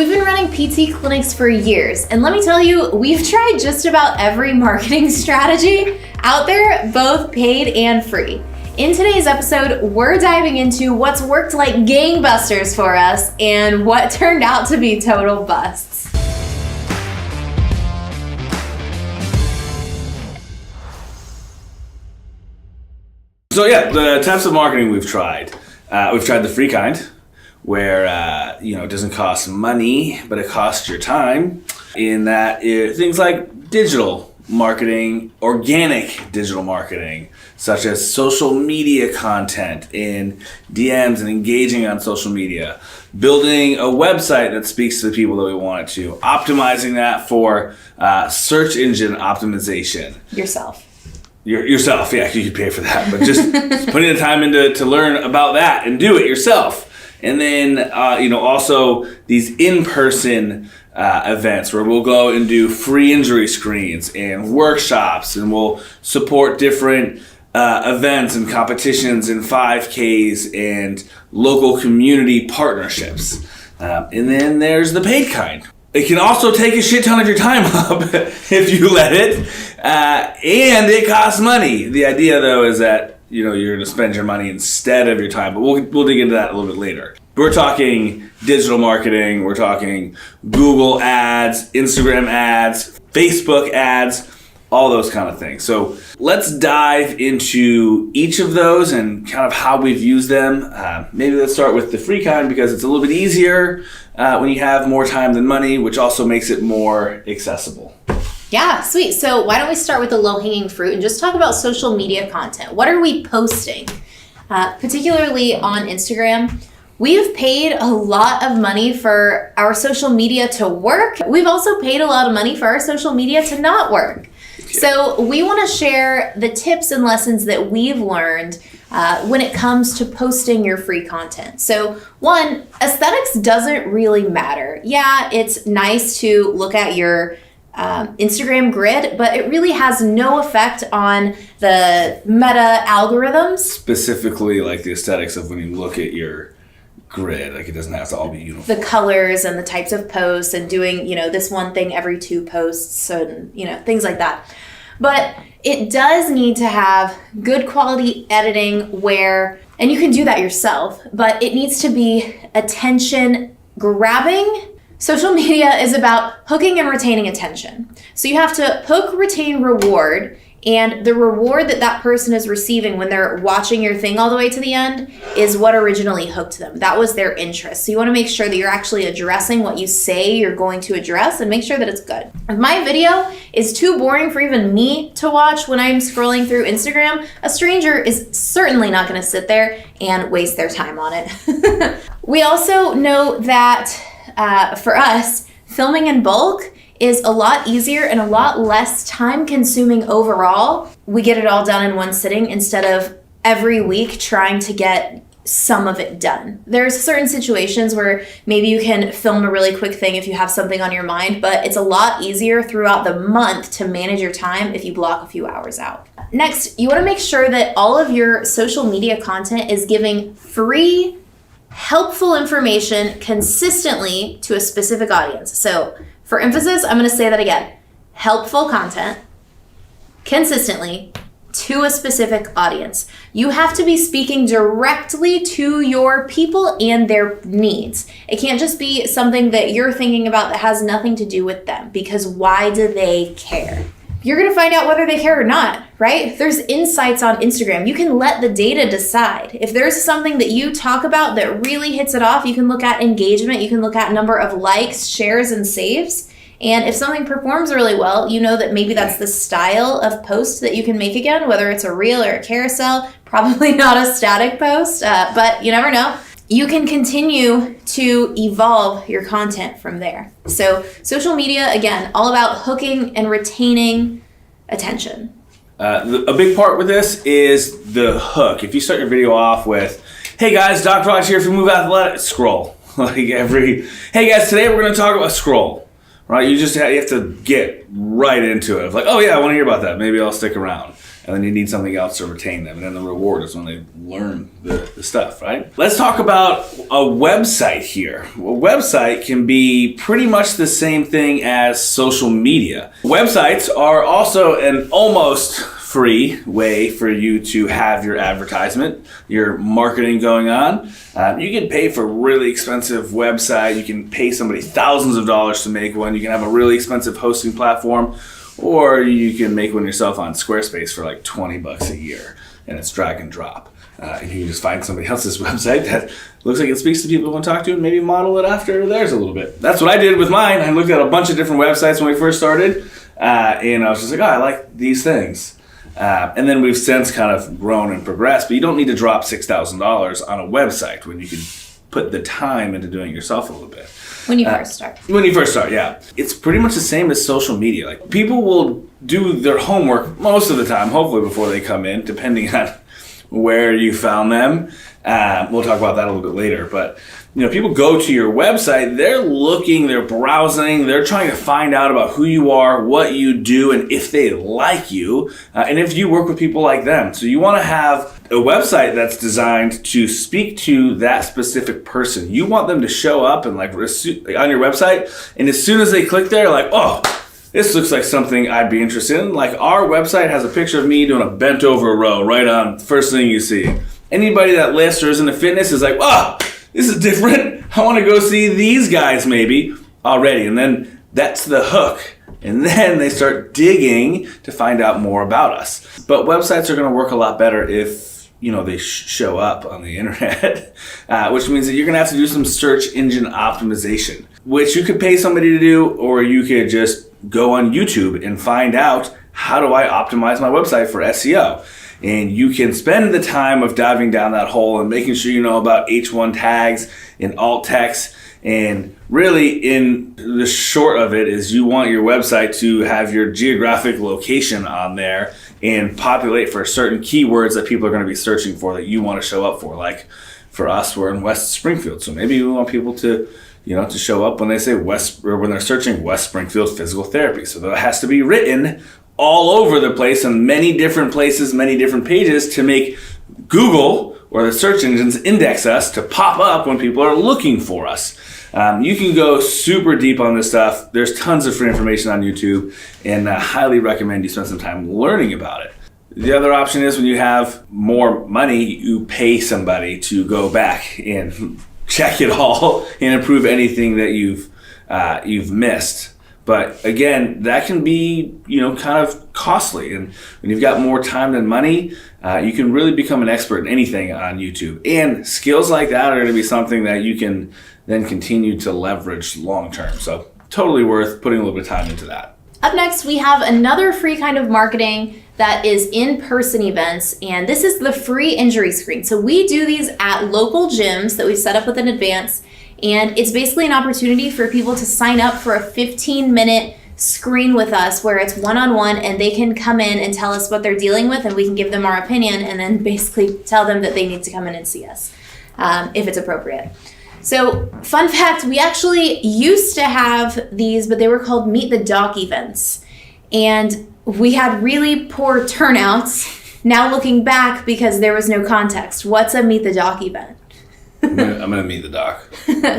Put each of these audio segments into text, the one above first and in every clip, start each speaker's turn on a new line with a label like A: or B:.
A: We've been running PT clinics for years, and let me tell you, we've tried just about every marketing strategy out there, both paid and free. In today's episode, we're diving into what's worked like gangbusters for us and what turned out to be total busts.
B: So yeah, the types of marketing we've tried. We've tried the free kind, where it doesn't cost money, but it costs your time. In that, things like digital marketing, organic digital marketing, such as social media content in DMs and engaging on social media, building a website that speaks to the people that we want it to, optimizing that for search engine optimization. Yourself, yeah, you could pay for that, but just putting the time into to learn about that and do it yourself. And then, also these in-person events where we'll go and do free injury screens and workshops, and we'll support different events and competitions and 5Ks and local community partnerships. And then there's the paid kind. It can also take a shit ton of your time up if you let it, and it costs money. The idea, though, is that you're going to spend your money instead of your time, but we'll dig into that a little bit later. We're talking digital marketing. We're talking Google ads, Instagram ads, Facebook ads, all those kind of things. So let's dive into each of those and kind of how we've used them. Maybe let's start with the free kind because it's a little bit easier when you have more time than money, which also makes it more accessible.
A: Yeah, sweet. So why don't we start with the low-hanging fruit and just talk about social media content. What are we posting? Particularly on Instagram, we've paid a lot of money for our social media to work. We've also paid a lot of money for our social media to not work. So we want to share the tips and lessons that we've learned when it comes to posting your free content. So one, aesthetics doesn't really matter. Yeah, it's nice to look at your Instagram grid, but it really has no effect on the meta algorithms.
B: Specifically like the aesthetics of when you look at your grid, like it doesn't have to all be uniform.
A: The colors and the types of posts and doing, this one thing every 2 posts and, things like that. But it does need to have good quality editing and you can do that yourself, but it needs to be attention grabbing. Social media is about hooking and retaining attention. So you have to hook, retain, reward, and the reward that person is receiving when they're watching your thing all the way to the end is what originally hooked them. That was their interest. So you want to make sure that you're actually addressing what you say you're going to address and make sure that it's good. If my video is too boring for even me to watch when I'm scrolling through Instagram, a stranger is certainly not going to sit there and waste their time on it. We also know that for us, filming in bulk is a lot easier and a lot less time consuming overall. We get it all done in one sitting instead of every week trying to get some of it done. There's certain situations where maybe you can film a really quick thing if you have something on your mind, but it's a lot easier throughout the month to manage your time if you block a few hours out. Next, you want to make sure that all of your social media content is giving free, helpful information consistently to a specific audience. So for emphasis, I'm going to say that again. Helpful content consistently to a specific audience. You have to be speaking directly to your people and their needs. It can't just be something that you're thinking about that has nothing to do with them, because why do they care? You're going to find out whether they care or not, right? There's insights on Instagram. You can let the data decide. If there's something that you talk about that really hits it off, you can look at engagement, you can look at number of likes, shares, and saves. And if something performs really well, you know that maybe that's the style of post that you can make again, whether it's a reel or a carousel, probably not a static post, but you never know. You can continue to evolve your content from there. So social media, again, all about hooking and retaining attention.
B: A big part with this is the hook. If you start your video off with, hey guys, Dr. Raj here from Move Athletics, scroll. Hey guys, today we're going to talk about scroll. Right? You have to get right into it. Like, oh yeah, I want to hear about that. Maybe I'll stick around. and then you need something else to retain them. And then the reward is when they learn the stuff, right? Let's talk about a website here. A website can be pretty much the same thing as social media. Websites are also an almost free way for you to have your advertisement, your marketing going on. You can pay for a really expensive website. You can pay somebody thousands of dollars to make one. You can have a really expensive hosting platform, or you can make one yourself on Squarespace for like $20 a year, and it's drag and drop. And you can just find somebody else's website that looks like it speaks to people you want to talk to and maybe model it after theirs a little bit. That's what I did with mine. I looked at a bunch of different websites when we first started, and I was just like, oh, I like these things. And then we've since kind of grown and progressed, but you don't need to drop $6,000 on a website when you can put the time into doing it yourself a little bit.
A: When you first start.
B: When you first start, yeah. It's pretty much the same as social media. Like, people will do their homework most of the time, hopefully before they come in, depending on where you found them. We'll talk about that a little bit later, but people go to your website, they're looking, they're browsing, they're trying to find out about who you are, what you do, and if they like you, and if you work with people like them. So you want to have a website that's designed to speak to that specific person. You want them to show up and like on your website, and as soon as they click there, like, oh, this looks like something I'd be interested in. Like, our website has a picture of me doing a bent over row right on first thing you see. Anybody that lists or is into fitness is like, oh, this is different. I want to go see these guys maybe already. And then that's the hook. And then they start digging to find out more about us. But websites are going to work a lot better if they show up on the internet, which means that you're going to have to do some search engine optimization, which you could pay somebody to do, or you could just go on YouTube and find out, how do I optimize my website for SEO? And you can spend the time of diving down that hole and making sure you know about H1 tags and alt text. And really, in the short of it, is you want your website to have your geographic location on there and populate for certain keywords that people are going to be searching for, that you want to show up for. Like, for us, we're in West Springfield, so maybe we want people to to show up when they say West, or when they're searching West Springfield physical therapy. So that has to be written all over the place on many different places, many different pages, to make Google or the search engines index us to pop up when people are looking for us. You can go super deep on this stuff. There's tons of free information on YouTube, and I highly recommend you spend some time learning about it. The other option is, when you have more money, you pay somebody to go back and check it all and improve anything that you've missed. But again, that can be, kind of costly. And when you've got more time than money, you can really become an expert in anything on YouTube. And skills like that are going to be something that you can then continue to leverage long term. So totally worth putting a little bit of time into that.
A: Up next, we have another free kind of marketing that is in-person events, and this is the free injury screen. So we do these at local gyms that we've set up with in advance, and it's basically an opportunity for people to sign up for a 15-minute screen with us where it's one-on-one, and they can come in and tell us what they're dealing with, and we can give them our opinion and then basically tell them that they need to come in and see us if it's appropriate. So, fun fact, we actually used to have these, but they were called Meet the Doc events. And we had really poor turnouts, now looking back, because there was no context. What's a Meet the Doc event?
B: I'm gonna meet the doc.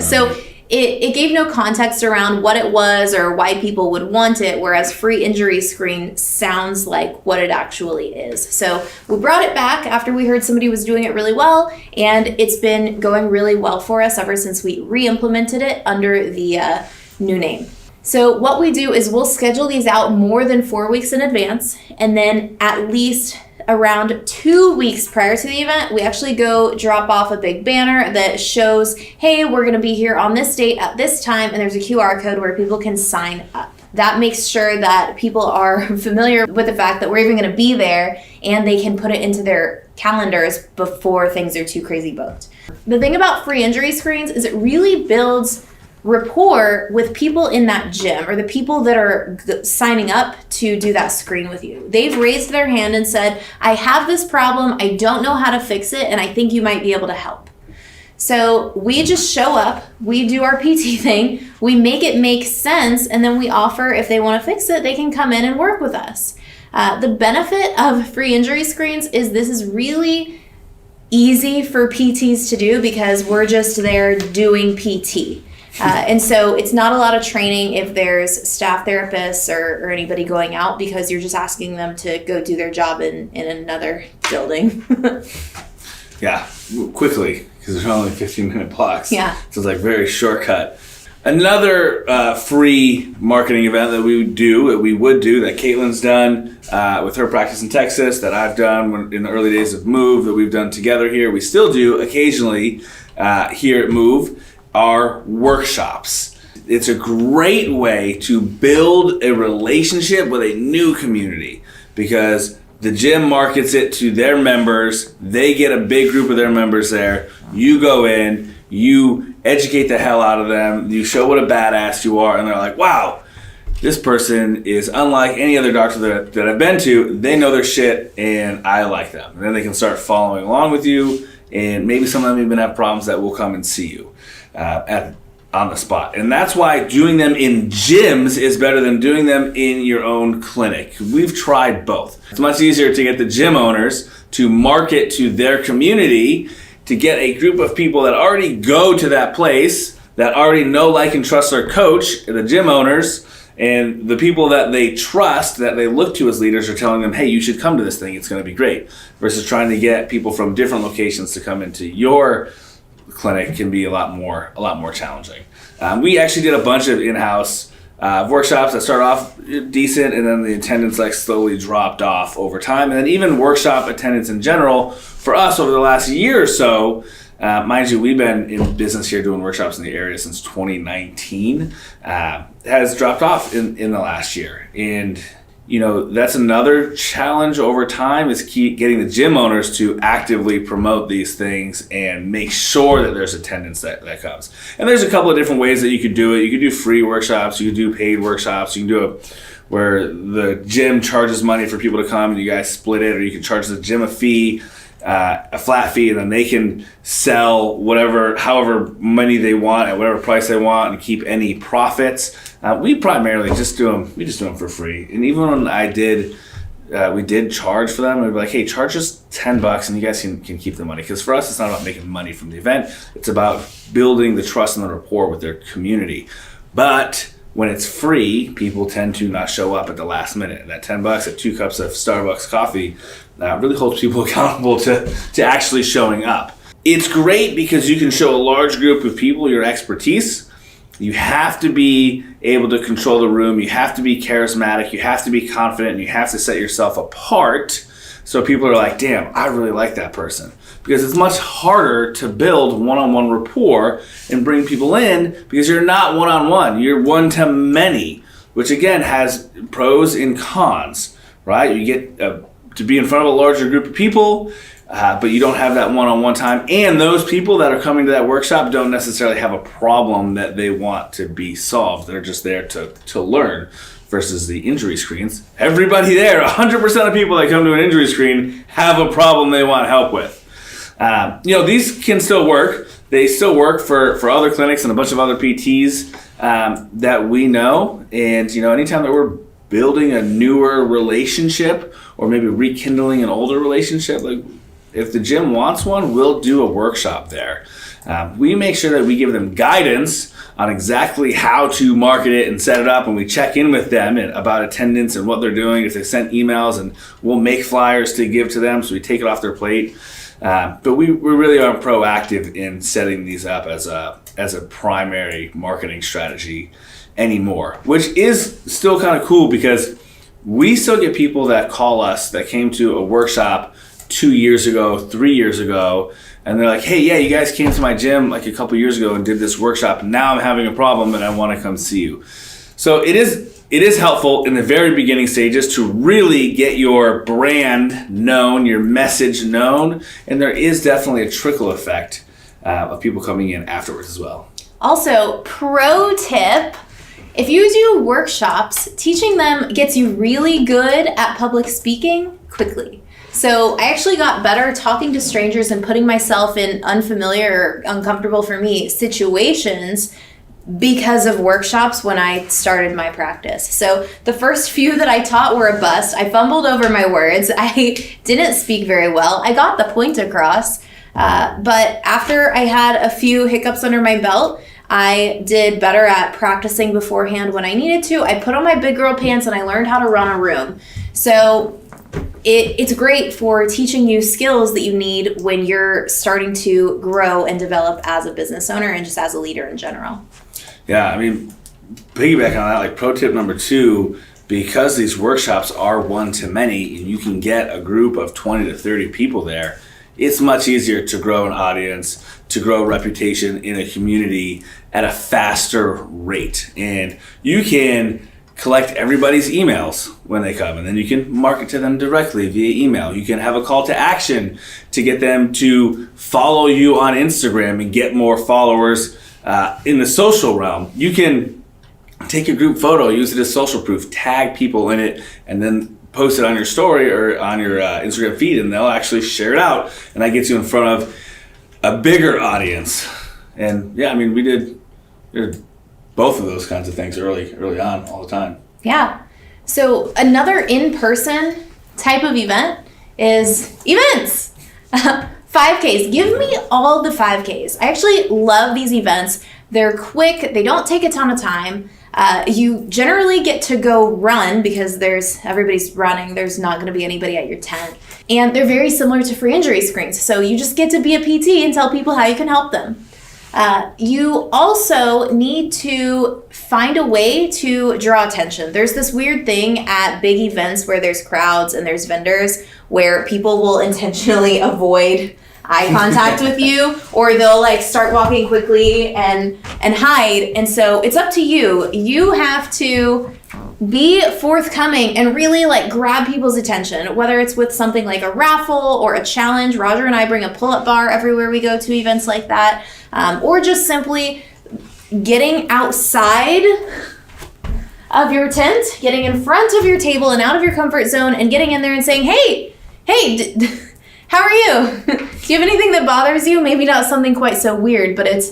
A: So it gave no context around what it was or why people would want it, whereas free injury screen sounds like what it actually is. So we brought it back after we heard somebody was doing it really well, and it's been going really well for us ever since we re-implemented it under the new name. So what we do is we'll schedule these out more than 4 weeks in advance, and then at least around 2 weeks prior to the event, we actually go drop off a big banner that shows, hey, we're gonna be here on this date at this time, and there's a QR code where people can sign up. That makes sure that people are familiar with the fact that we're even gonna be there, and they can put it into their calendars before things are too crazy booked. The thing about free injury screens is it really builds rapport with people in that gym, or the people that are signing up to do that screen with you. They've raised their hand and said, I have this problem, I don't know how to fix it, and I think you might be able to help. So we just show up, we do our PT thing, we make it make sense, and then we offer, if they want to fix it, they can come in and work with us. The benefit of free injury screens is this is really easy for PTs to do because we're just there doing PT. And so it's not a lot of training if there's staff therapists or anybody going out, because you're just asking them to go do their job in another building.
B: Yeah, quickly, because they're only 15-minute blocks.
A: Yeah.
B: So it's like very shortcut. Another free marketing event that we would do, that Caitlin's done with her practice in Texas, that I've done in the early days of Move, that we've done together here. We still do occasionally here at Move, are workshops. It's a great way to build a relationship with a new community, because the gym markets it to their members. They get a big group of their members there. You go in, you educate the hell out of them, you show what a badass you are, and they're like, wow, this person is unlike any other doctor that I've been to. They know their shit, and I like them. And then they can start following along with you, and maybe some of them even have problems that will come and see you on the spot. And that's why doing them in gyms is better than doing them in your own clinic. We've tried both. It's much easier to get the gym owners to market to their community, to get a group of people that already go to that place, that already know, like, and trust their coach, the gym owners, and the people that they trust, that they look to as leaders, are telling them, hey, you should come to this thing, it's going to be great, versus trying to get people from different locations to come into your clinic can be a lot more challenging. We actually did a bunch of in-house workshops that started off decent, and then the attendance slowly dropped off over time. And then even workshop attendance in general for us over the last year or so, mind you, we've been in business here doing workshops in the area since 2019, has dropped off in the last year. And that's another challenge over time, is getting the gym owners to actively promote these things and make sure that there's attendance that comes. And there's a couple of different ways that you could do it. You could do free workshops, you could do paid workshops, you can do it where the gym charges money for people to come and you guys split it, or you can charge the gym a fee, a flat fee, and then they can sell however money they want at whatever price they want and keep any profits. We primarily just do them for free. And even when we did charge for them, we'd be like, hey, charge us $10 and you guys can keep the money. Because for us, it's not about making money from the event. It's about building the trust and the rapport with their community. But when it's free, people tend to not show up at the last minute. And that $10 at 2 cups of Starbucks coffee really holds people accountable to actually showing up. It's great because you can show a large group of people your expertise. You have to be able to control the room. You have to be charismatic. You have to be confident. And you have to set yourself apart so people are like, damn, I really like that person. Because it's much harder to build one-on-one rapport and bring people in, because you're not one-on-one. You're one-to-many, which again has pros and cons, right? You get to be in front of a larger group of people, but you don't have that one-on-one time. And those people that are coming to that workshop don't necessarily have a problem that they want to be solved. They're just there to learn. Versus the injury screens, everybody there, 100% of people that come to an injury screen have a problem they want help with. These can still work. They still work for other clinics and a bunch of other PTs that we know. And, anytime that we're building a newer relationship or maybe rekindling an older relationship, like if the gym wants one, we'll do a workshop there. We make sure that we give them guidance on exactly how to market it and set it up, and we check in with them about attendance and what they're doing. If they sent emails, and we'll make flyers to give to them, so we take it off their plate. But we really aren't proactive in setting these up as a primary marketing strategy anymore, which is still kind of cool, because we still get people that call us that came to a workshop 2 years ago, 3 years ago, and they're like, hey, yeah, you guys came to my gym like a couple years ago and did this workshop. Now I'm having a problem and I want to come see you. So it is helpful in the very beginning stages to really get your brand known, your message known, and there is definitely a trickle effect of people coming in afterwards as well.
A: Also, pro tip, if you do workshops, teaching them gets you really good at public speaking quickly. So I actually got better talking to strangers and putting myself in unfamiliar or uncomfortable for me situations because of workshops when I started my practice. So the first few that I taught were a bust. I fumbled over my words. I didn't speak very well. I got the point across, but after I had a few hiccups under my belt, I did better at practicing beforehand when I needed to. I put on my big girl pants and I learned how to run a room. So it's great for teaching you skills that you need when you're starting to grow and develop as a business owner and just as a leader in general.
B: Yeah, I mean, piggyback on that, like pro tip number 2, because these workshops are one-to-many and you can get a group of 20 to 30 people there, it's much easier to grow an audience, to grow a reputation in a community at a faster rate. And you can collect everybody's emails when they come, and then you can market to them directly via email. You can have a call to action to get them to follow you on Instagram and get more followers in the social realm. You can take your group photo, use it as social proof, tag people in it, and then post it on your story or on your Instagram feed, and they'll actually share it out, and that gets you in front of a bigger audience. And yeah, I mean, we did both of those kinds of things early on, all the time.
A: Yeah. So another in-person type of event is events. 5Ks. Give me all the 5Ks. I actually love these events. They're quick. They don't take a ton of time. You generally get to go run because everybody's running. There's not going to be anybody at your tent. And they're very similar to free injury screens. So you just get to be a PT and tell people how you can help them. You also need to find a way to draw attention. There's this weird thing at big events where there's crowds and there's vendors where people will intentionally avoid eye contact with you, or they'll like start walking quickly and hide. And so it's up to you. You have to be forthcoming and really like grab people's attention, whether it's with something like a raffle or a challenge. Roger and I bring a pull-up bar everywhere we go to events like that, or just simply getting outside of your tent, getting in front of your table and out of your comfort zone and getting in there and saying, hey, how are you? Do you have anything that bothers you? Maybe not something quite so weird, but it's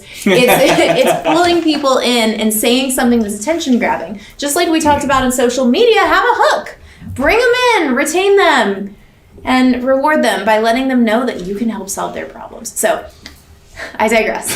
A: pulling people in and saying something that's attention grabbing. Just like we talked about in social media, have a hook. Bring them in, retain them, and reward them by letting them know that you can help solve their problems. So I digress.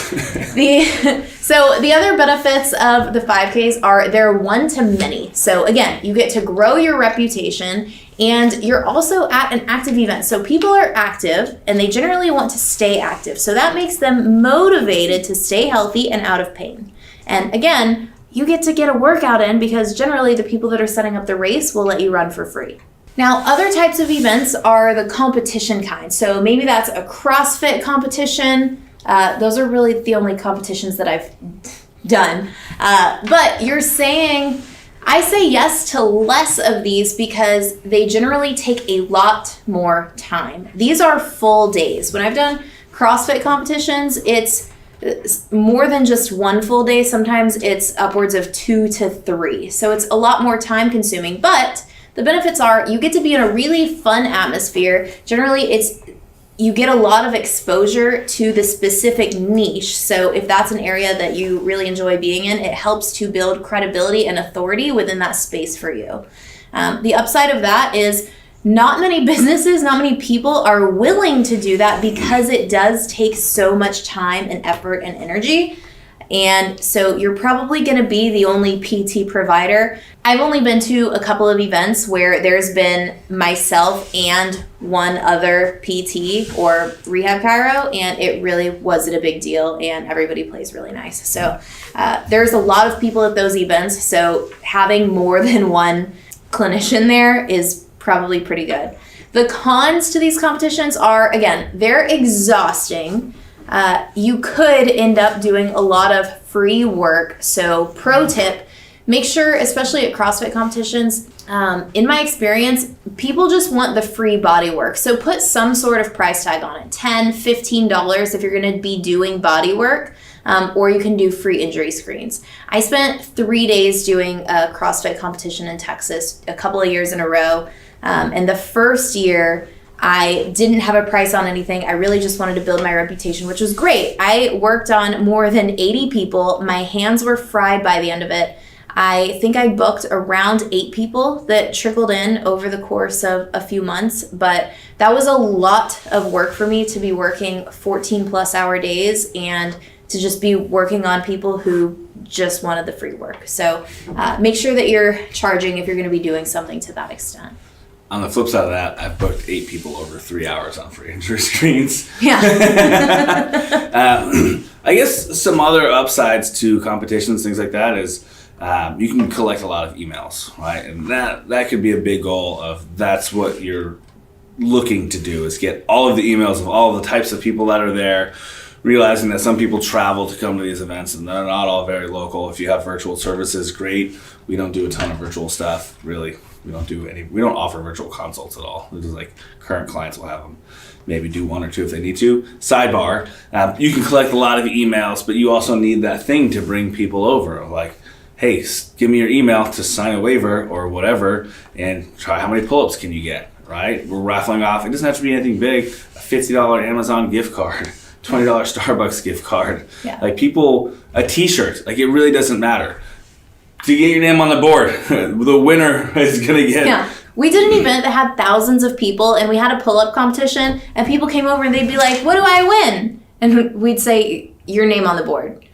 A: So the other benefits of the 5Ks are they're one-to-many. So again, you get to grow your reputation, and you're also at an active event. So people are active and they generally want to stay active. So that makes them motivated to stay healthy and out of pain. And again, you get to get a workout in because generally the people that are setting up the race will let you run for free. Now, other types of events are the competition kind. So maybe that's a CrossFit competition. Those are really the only competitions that I've done. But I say yes to less of these because they generally take a lot more time. These are full days. When I've done CrossFit competitions, it's more than just one full day. Sometimes it's upwards of 2 to 3. So it's a lot more time consuming, but the benefits are you get to be in a really fun atmosphere. Generally, you get a lot of exposure to the specific niche. So if that's an area that you really enjoy being in, it helps to build credibility and authority within that space for you. The upside of that is not many businesses, not many people are willing to do that because it does take so much time and effort and energy. And so you're probably going to be the only PT provider. I've only been to a couple of events where there's been myself and one other PT or rehab chiro, and it really wasn't a big deal, and everybody plays really nice. So there's a lot of people at those events, so having more than one clinician there is probably pretty good. The cons to these competitions are, again, they're exhausting. You could end up doing a lot of free work. So pro tip, make sure, especially at CrossFit competitions, in my experience, people just want the free body work. So put some sort of price tag on it, $10, $15 if you're going to be doing body work, or you can do free injury screens. I spent 3 days doing a CrossFit competition in Texas a couple of years in a row. And the first year, I didn't have a price on anything. I really just wanted to build my reputation, which was great. I worked on more than 80 people. My hands were fried by the end of it. I think I booked around 8 people that trickled in over the course of a few months, but that was a lot of work for me to be working 14 plus hour days and to just be working on people who just wanted the free work. So make sure that you're charging if you're going to be doing something to that extent.
B: On the flip side of that, I've booked 8 people over 3 hours on free injury screens.
A: Yeah.
B: I guess some other upsides to competitions, things like that, is you can collect a lot of emails, right? And that could be a big goal of that's what you're looking to do, is get all of the emails of all of the types of people that are there, realizing that some people travel to come to these events and they're not all very local. If you have virtual services, great. We don't do a ton of virtual stuff, really. We don't offer virtual consults at all. It's just like current clients will have them. Maybe do 1 or 2 if they need to. Sidebar, you can collect a lot of emails, but you also need that thing to bring people over. Like, hey, give me your email to sign a waiver or whatever, and try how many pull-ups can you get, right? We're raffling off. It doesn't have to be anything big. A $50 Amazon gift card, $20 Starbucks gift card.
A: Yeah.
B: Like a t-shirt. Like, it really doesn't matter. To get your name on the board, the winner is going to get...
A: Yeah. We did an event that had thousands of people, and we had a pull-up competition, and people came over and they'd be like, what do I win? And we'd say, your name on the board.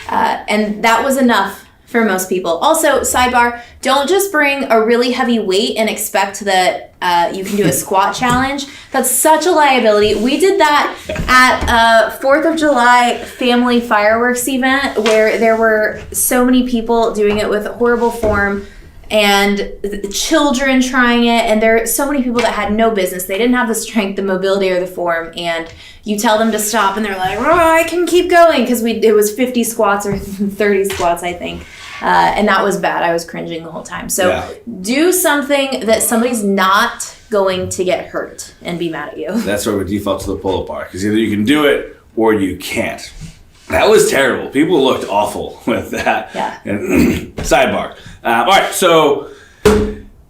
A: And that was enough for most people. Also, sidebar, don't just bring a really heavy weight and expect that you can do a squat challenge. That's such a liability. We did that at a 4th of July family fireworks event where there were so many people doing it with horrible form and children trying it, and there are so many people that had no business. They didn't have the strength, the mobility, or the form, and you tell them to stop and they're like, oh, I can keep going, because it was 50 squats or 30 squats, I think. And that was bad. I was cringing the whole time. So do something that somebody's not going to get hurt and be mad at you.
B: That's where we default to the pull-up bar, because either you can do it or you can't. That was terrible. People looked awful with that.
A: Yeah.
B: And sidebar. All right, so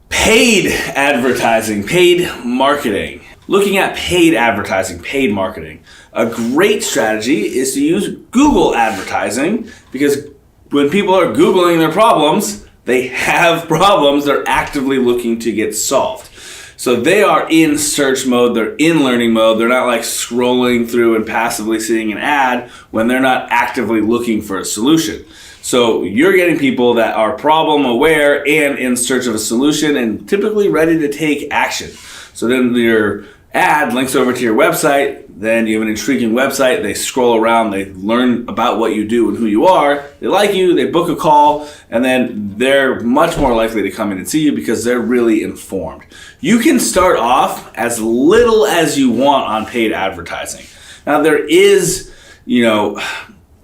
B: paid advertising, paid marketing. Looking at paid advertising, paid marketing. A great strategy is to use Google advertising, because when people are Googling their problems, they have problems they're actively looking to get solved. So they are in search mode, they're in learning mode, they're not like scrolling through and passively seeing an ad when they're not actively looking for a solution. So you're getting people that are problem aware and in search of a solution and typically ready to take action. So then your ad links over to your website, then you have an intriguing website, they scroll around, they learn about what you do and who you are, they like you, they book a call, and then they're much more likely to come in and see you because they're really informed. You can start off as little as you want on paid advertising. Now there is,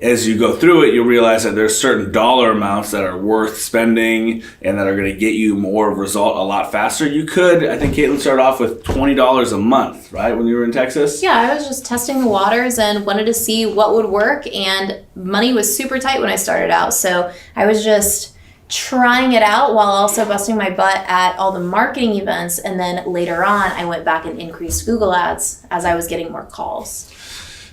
B: as you go through it, you'll realize that there's certain dollar amounts that are worth spending and that are going to get you more result a lot faster. You could, I think Caitlin started off with $20 a month, right, when you were in Texas?
A: Yeah, I was just testing the waters and wanted to see what would work, and money was super tight when I started out. So I was just trying it out while also busting my butt at all the marketing events. And then later on, I went back and increased Google ads as I was getting more calls.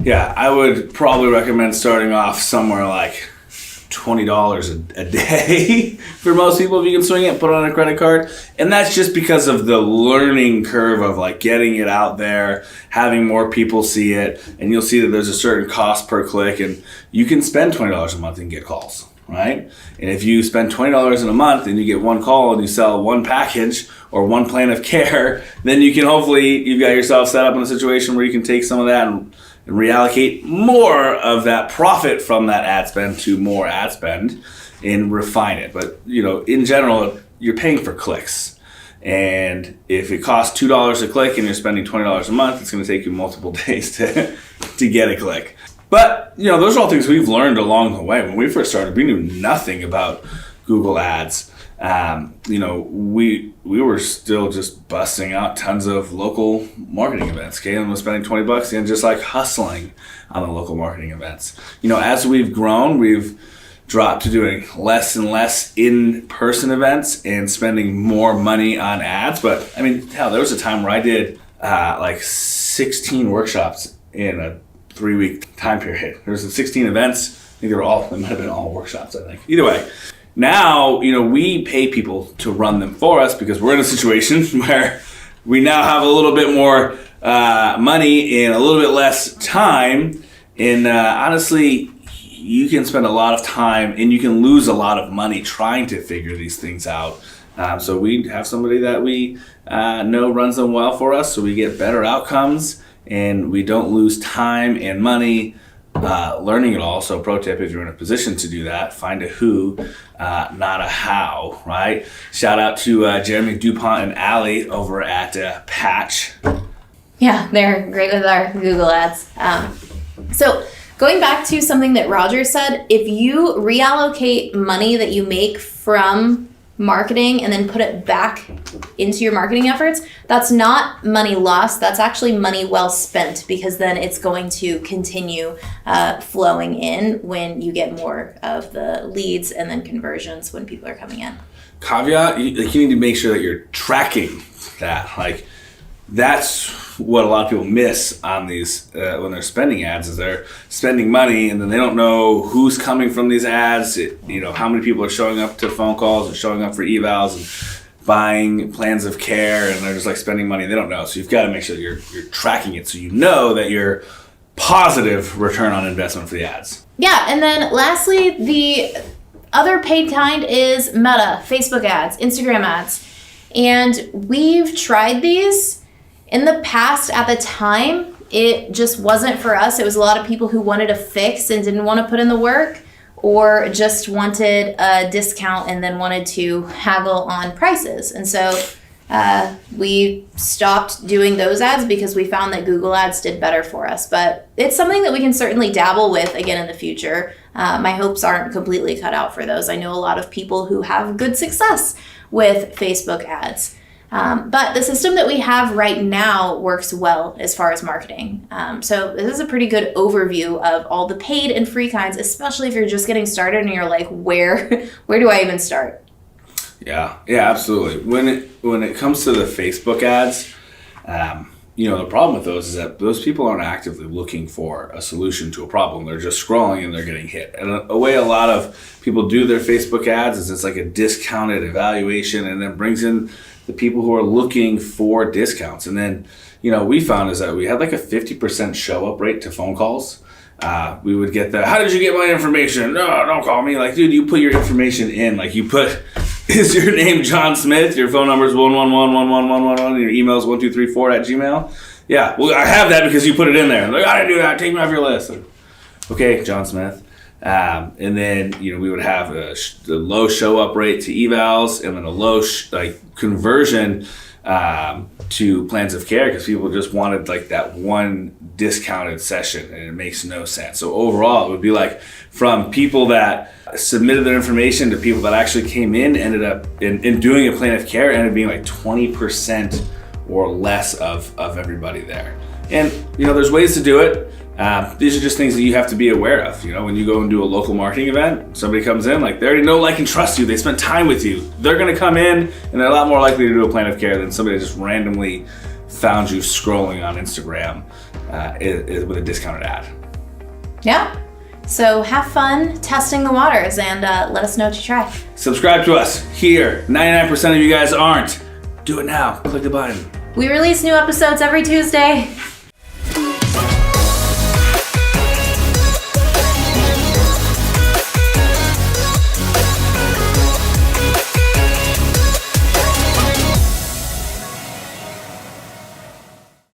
B: Yeah, I would probably recommend starting off somewhere like $20 a day for most people if you can swing it, put it on a credit card. And that's just because of the learning curve of like getting it out there, having more people see it, and you'll see that there's a certain cost per click, and you can spend $20 a month and get calls, right? And if you spend $20 in a month and you get one call and you sell one package or one plan of care, then you can hopefully, you've got yourself set up in a situation where you can take some of that and reallocate more of that profit from that ad spend to more ad spend and refine it. But, in general, you're paying for clicks. And if it costs $2 a click and you're spending $20 a month, it's going to take you multiple days to get a click. But, those are all things we've learned along the way. When we first started, we knew nothing about Google ads. We were still just busting out tons of local marketing events. Caitlin was spending $20 and just like hustling on the local marketing events. As we've grown, we've dropped to doing less and less in-person events and spending more money on ads. But there was a time where I did like 16 workshops in a 3-week time period. There was 16 events. I think they might have been all workshops, I think. Either way, now, we pay people to run them for us because we're in a situation where we now have a little bit more money and a little bit less time. And honestly, you can spend a lot of time and you can lose a lot of money trying to figure these things out. So we have somebody that we know runs them well for us, so we get better outcomes and we don't lose time and money learning it all. So pro tip, if you're in a position to do that, find a who, not a how, right? Shout out to Jeremy DuPont and Allie over at Patch.
A: Yeah, they're great with our Google ads. So going back to something that Roger said, if you reallocate money that you make from marketing and then put it back into your marketing efforts, that's not money lost. That's actually money well spent, because then it's going to continue flowing in when you get more of the leads and then conversions when people are coming in.
B: Caveat, you need to make sure that you're tracking that. Like, that's what a lot of people miss on these when they're spending ads, is they're spending money and then they don't know who's coming from these ads, how many people are showing up to phone calls and showing up for evals and buying plans of care, and they're just like spending money. They don't know. So you've got to make sure that you're tracking it so you know that you're positive return on investment for the ads.
A: Yeah, and then lastly, the other paid kind is Meta, Facebook ads, Instagram ads. And we've tried these. In the past, at the time, it just wasn't for us. It was a lot of people who wanted a fix and didn't want to put in the work, or just wanted a discount and then wanted to haggle on prices. And so we stopped doing those ads because we found that Google ads did better for us. But it's something that we can certainly dabble with again in the future. My hopes aren't completely cut out for those. I know a lot of people who have good success with Facebook ads. But the system that we have right now works well as far as marketing. So this is a pretty good overview of all the paid and free kinds, especially if you're just getting started and you're like, where do I even start?
B: Yeah, absolutely. When it comes to the Facebook ads, the problem with those is that those people aren't actively looking for a solution to a problem. They're just scrolling and they're getting hit. And a way a lot of people do their Facebook ads is it's like a discounted evaluation, and then brings in the people who are looking for discounts. And then, we found is that we had like a 50% show up rate to phone calls. We would get how did you get my information? No, don't call me. Like, dude, you put your information in. Like, you put, is your name John Smith? Your phone number is 111-11111, and your email is 1234@gmail. Yeah, well, I have that because you put it in there. I'm like, I didn't do that. Take me off your list. Okay, John Smith. And then, we would have the low show up rate to evals, and then a low conversion to plans of care, because people just wanted like that one discounted session, and it makes no sense. So overall, it would be like from people that submitted their information to people that actually came in, ended up in doing a plan of care, ended up being like 20% or less of everybody there. And, there's ways to do it. These are just things that you have to be aware of. When you go and do a local marketing event, somebody comes in, like, they already know, like, and trust you. They spent time with you. They're going to come in, and they're a lot more likely to do a plan of care than somebody that just randomly found you scrolling on Instagram with a discounted ad. Yeah.
A: So have fun testing the waters, and let us know what you try.
B: Subscribe to us here. 99% of you guys aren't. Do it now. Click the button.
A: We release new episodes every Tuesday.